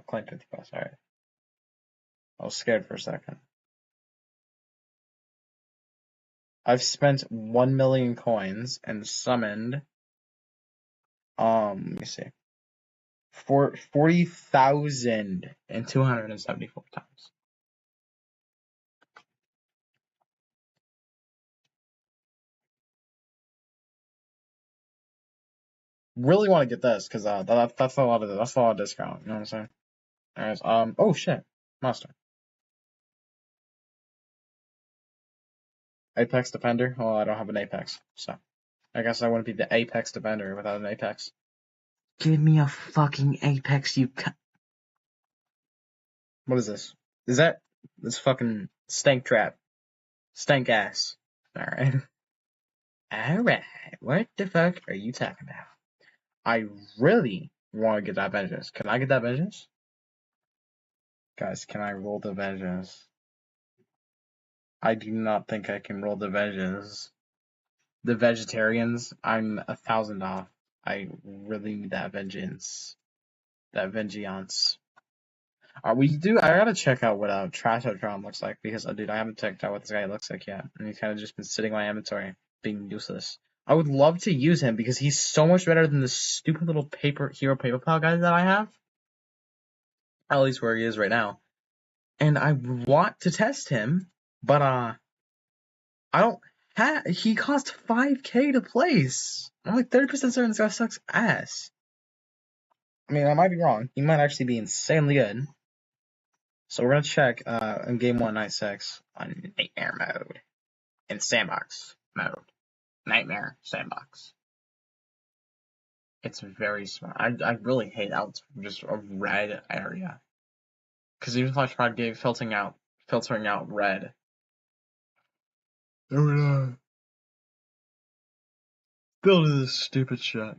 Claim 50 bucks. Alright. I was scared for a second. I've spent 1 million coins and summoned, let me see, 40,274 times. Really want to get this because that's a lot of discount. You know what I'm saying? Alright. Oh shit, monster. Apex Defender. Oh, I don't have an Apex, so I guess I wouldn't be the Apex Defender without an Apex. Give me a fucking Apex, you What is this? Is that this fucking stank trap? Stank ass. Alright. Alright. What the fuck are you talking about? I really want to get that vengeance. Can I get that vengeance? Guys, can I roll the vengeance? I do not think I can roll the vengeance. The vegetarians, I'm 1,000 off. I really need that vengeance. That vengeance. I gotta check out what Trashotron looks like because, dude, I haven't checked out what this guy looks like yet. And he's kind of just been sitting in my inventory, being useless. I would love to use him because he's so much better than the stupid little hero paper pal guy that I have. At least where he is right now. And I want to test him, but I don't He cost 5K to place. I'm like 30% certain this guy sucks ass. I mean, I might be wrong. He might actually be insanely good. So we're gonna check in game 1, night 6 on nightmare mode. In sandbox mode. Nightmare sandbox. It's very small. I really hate how it's just a red area. Because even if I tried filtering out red, it would still do this stupid shit.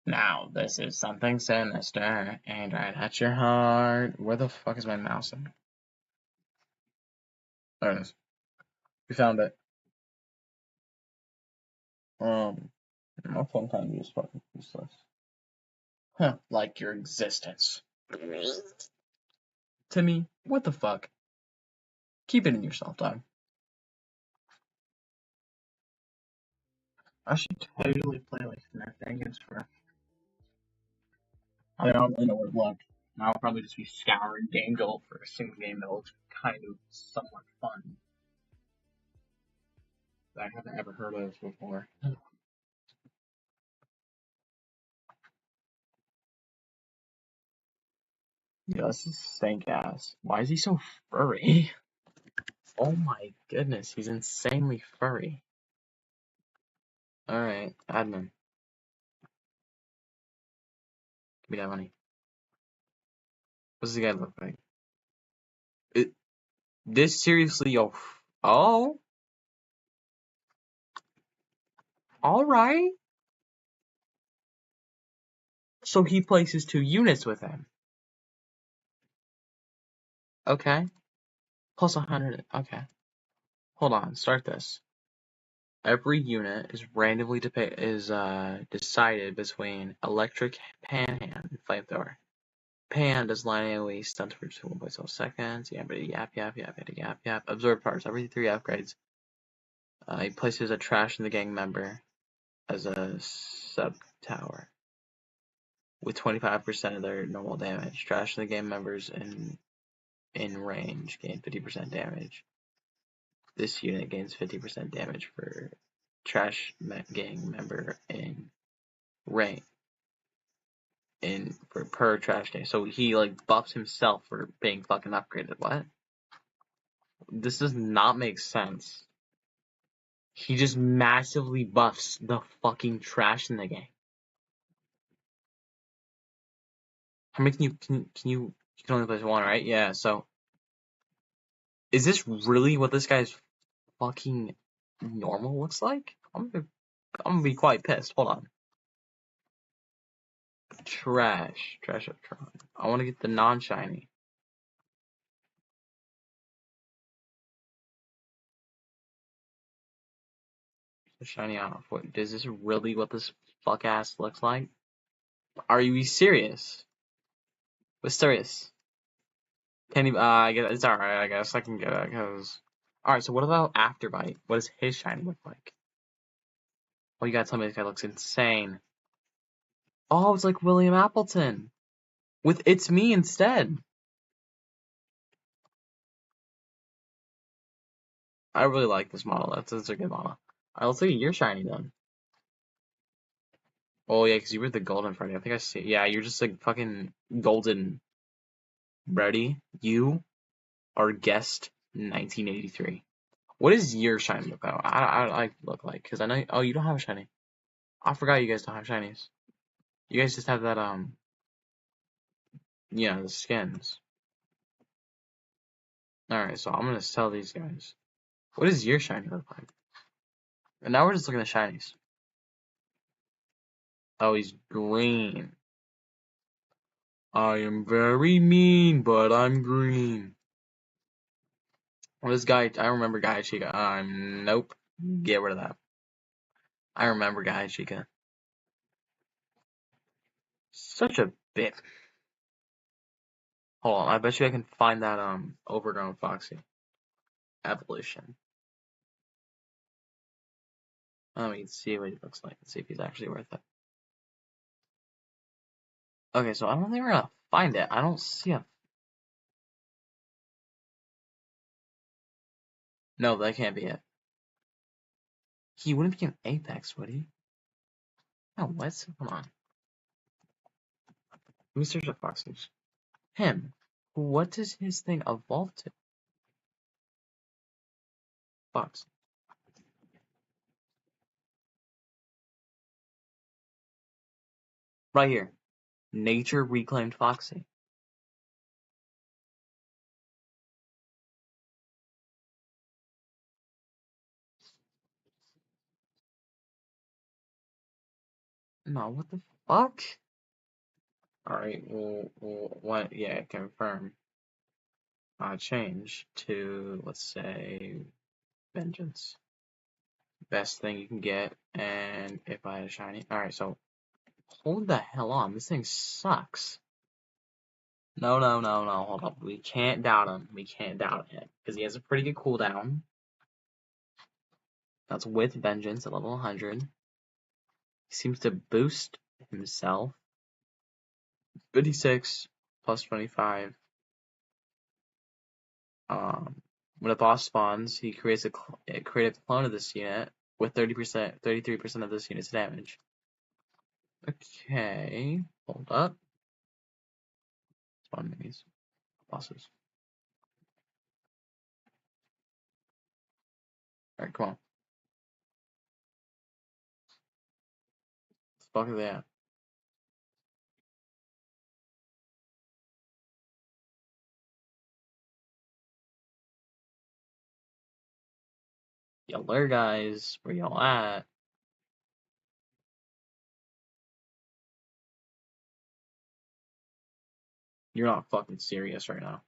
Now, this is something sinister, and right at your heart. Where the fuck is my mouse? There it is. We found it. My phone kind of is fucking useless. Huh, like your existence. Timmy, what the fuck? Keep it in yourself, dog. I should totally play like Snap games for. I don't really know where to look. I'll probably just be scouring Game Jolt for a single game that looks kind of somewhat fun that I haven't ever heard of before. Yeah, this is stank ass. Why is he so furry? Oh my goodness, he's insanely furry. Alright, admin. Give me that money. What does this guy look like? This seriously, yo. Oh. Alright. So he places 2 units with him. Okay. Plus 100. Okay. Hold on, start this. Every unit is randomly decided between electric panhand and flamethrower. Pan does line AoE stuns for 1.7 seconds. Yap. Absorb parts. Every 3 upgrades. He places a trash in the gang member as a sub tower with 25% of their normal damage. Trash in the gang members in range gain 50% damage. This unit gains 50% damage for trash gang member in range for per trash day. So he like buffs himself for being fucking upgraded. What? This does not make sense. He just massively buffs the fucking trash in the game. How many can you only place 1, right? Yeah, so is this really what this guy's fucking normal looks like? I'm gonna be quite pissed. Hold on. Trash of Tron. I want to get the non-shiny. The shiny off. What is this really what this fuck ass looks like? Are you serious? Mysterious. Can't even. I guess it's alright. I guess I can get it. Cause. Alright. So what about Afterbite? What does his shiny look like? Oh, you gotta tell me this guy looks insane. Oh, it's like William Appleton with It's Me instead. I really like this model. That's a good model. Alright, let's look at your shiny then. Oh yeah, cause you were the golden Freddy. I think I see. Yeah, you're just like fucking golden. Ready? You are guest 1983. What does your shiny look like? I look like because I know. Oh, you don't have a shiny. I forgot you guys don't have shinies. You guys just have that yeah, the skins. All right, so I'm gonna sell these guys. What does your shiny look like? And now we're just looking at shinies. Oh, he's green. I am very mean, but I'm green. Well, this guy, I remember Guy Chica. Nope. Get rid of that. I remember Guy Chica. Such a bit. Hold on, I bet you I can find that overgrown Foxy. Evolution. Let me see what he looks like and see if he's actually worth it. Okay, so I don't think we're gonna find it. I don't see a No, that can't be it. He wouldn't become Apex, would he? No, what? Come on. Let me search up Foxes. Him. What does his thing evolve to? Fox. Right here. Nature reclaimed Foxy. No, what the fuck? Alright, what? Yeah, confirm. Change to, let's say, Vengeance. Best thing you can get, and if I had a shiny. Alright, so, hold the hell on. This thing sucks. No, hold up. We can't doubt him. We can't doubt him. Because he has a pretty good cooldown. That's with Vengeance at level 100. He seems to boost himself. 56 plus 25. When a boss spawns, he creates a clone of this unit with 33% of this unit's damage. Okay, hold up. Spawn minis, bosses. Alright, come on. What the fuck are they at? Y'all there, guys. Where y'all at? You're not fucking serious right now.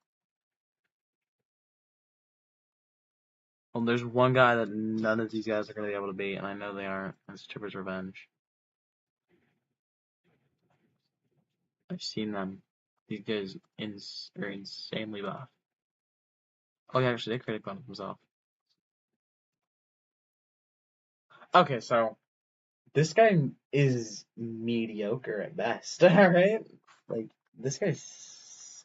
Well, there's one guy that none of these guys are gonna be able to beat, and I know they aren't. That's Chipper's Revenge. I've seen them. These guys are insanely buff. Oh, yeah, actually, they created clone of themselves. Okay, so this guy is mediocre at best, alright? Like, this guy sucks.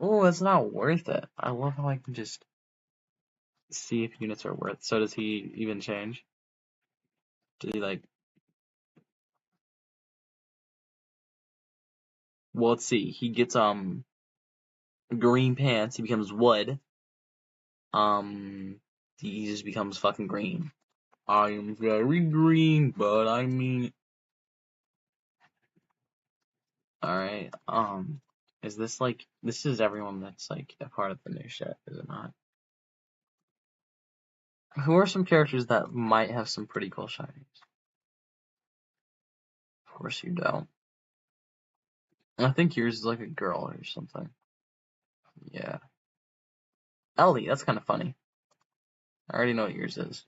Oh, it's not worth it. I love how I can just see if units are worth. So does he even change? Does he like? Well, let's see. He gets green pants. He becomes wood. He just becomes fucking green. I am very green, but I mean. Alright. Is this like? This is everyone that's like a part of the new shit, is it not? Who are some characters that might have some pretty cool shinies? Of course you don't. I think yours is like a girl or something. Yeah. Ellie, that's kind of funny. I already know what yours is.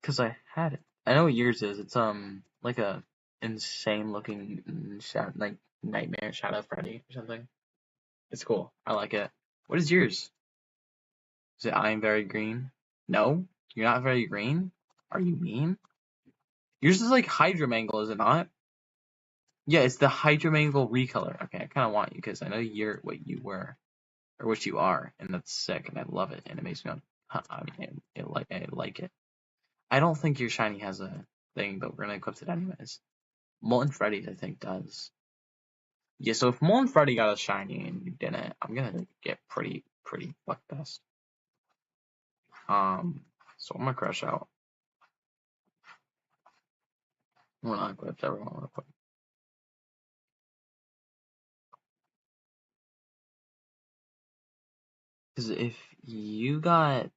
Because I had it. I know what yours is. It's, like a insane looking, like, Nightmare Shadow Freddy or something. It's cool. I like it. What is yours? Is it I am very green? No? You're not very green? Are you mean? Yours is like Hydromangle, is it not? Yeah, it's the Hydromangle recolor. Okay, I kind of want you because I know you're what you were. Or what you are, and that's sick, and I love it, and it makes me, I mean, I like it. I don't think your shiny has a thing, but we're gonna equip it anyways. Molten Freddy's, I think, does. Yeah, so if Molten Freddy got a shiny and you didn't, I'm gonna get pretty fuck pissed. So I'm gonna crush out. We're not equipped, everyone we're equipped. Because if you got,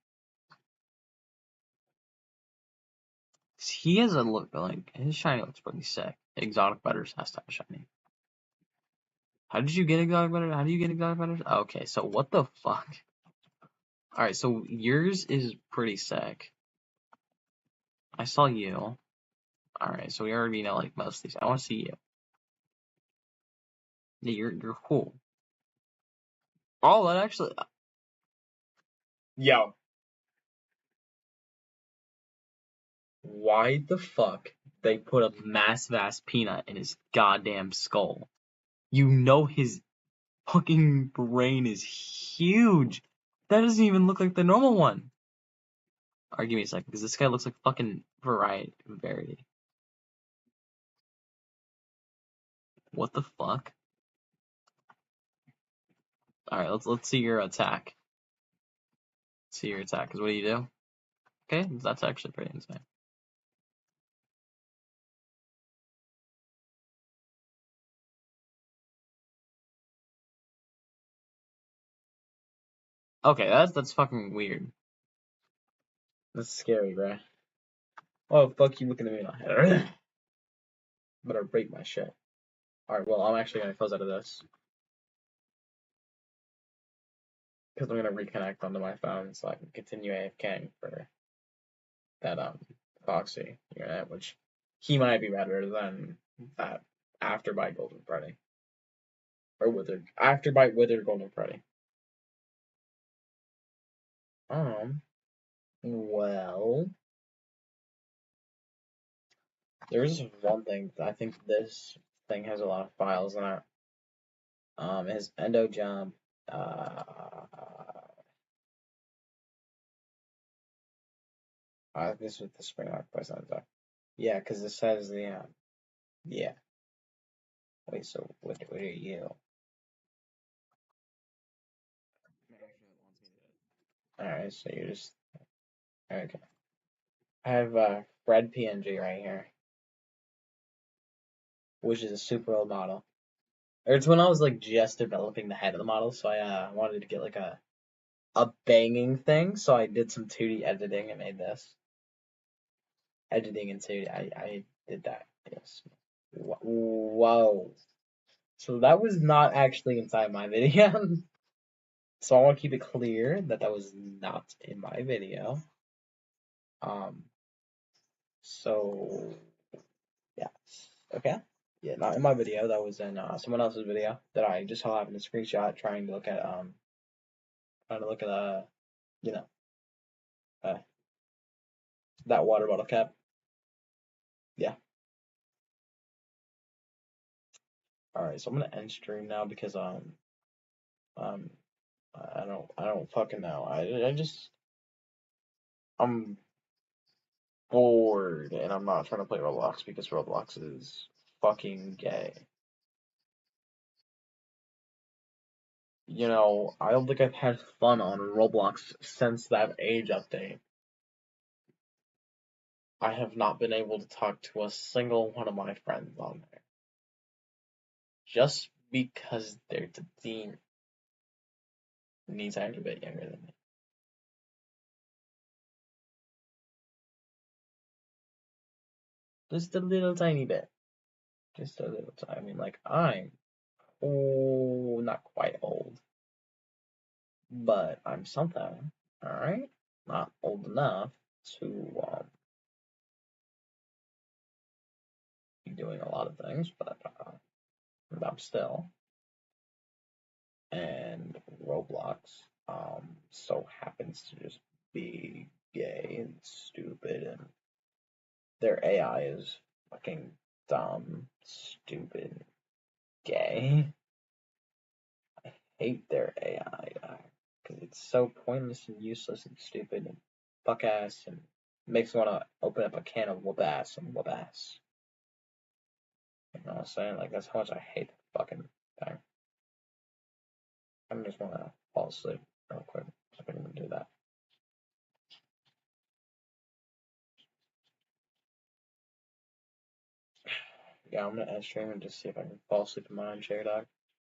he has a look like his shiny looks pretty sick. Exotic Butters has to have a shiny. How did you get Exotic Butters? How do you get Exotic Butters? Okay, so what the fuck? Alright, so yours is pretty sick. I saw you. Alright, so we already know like most of these. I want to see you. Yeah, you're cool. Oh, that actually. Yo. Why the fuck they put a massive ass peanut in his goddamn skull? You know his fucking brain is huge. That doesn't even look like the normal one. Alright, give me a second, because this guy looks like fucking Verity. What the fuck? Alright, let's see your attack. Let's see your attack, because what do you do? Okay, that's actually pretty insane. Okay, that's fucking weird. That's scary, bro. Oh, fuck you looking at me now. Better break my shit. Alright, well, I'm actually gonna close out of this. Because I'm gonna reconnect onto my phone so I can continue AFKing for that, Foxy unit, which he might be better than that Afterbite Golden Freddy. Or Withered. Afterbite Withered Golden Freddy. Well, there's one thing. I think this thing has a lot of files in it. His endo jump, this was the spring lock place on top. Yeah, because it says the, yeah. Wait, so what are you? Alright, so you're just, okay. I have, Fred PNG right here, which is a super old model. Or it's when I was, like, just developing the head of the model, so I, wanted to get, like, a banging thing, so I did some 2D editing and made this. Editing in 2D, I did that, yes. Whoa. So that was not actually inside my video. So I want to keep it clear that that was not in my video. So, yeah. Okay. Yeah, not in my video. That was in someone else's video that I just so happened to screenshot trying to look at you know, uh, that water bottle cap. Yeah. All right. So I'm gonna end stream now because um I don't fucking know. I'm bored and I'm not trying to play Roblox because Roblox is fucking gay. You know, I don't think I've had fun on Roblox since that age update. I have not been able to talk to a single one of my friends on there. Just because they're the dean. And he's actually a bit younger than me. Just a little tiny bit. Just a little tiny. I mean, like, I'm not quite old. But I'm something. Alright? Not old enough to be doing a lot of things, but I'm still. And Roblox so happens to just be gay and stupid, and their AI is fucking dumb, stupid, gay. I hate their AI because it's so pointless and useless and stupid and fuck ass and makes me want to open up a can of whoop ass and whoop ass. You know what I'm saying? Like, that's how much I hate the fucking thing. I just want to fall asleep real quick, so I can even do that. Yeah, I'm gonna end stream and just see if I can fall asleep in my own chair, dog.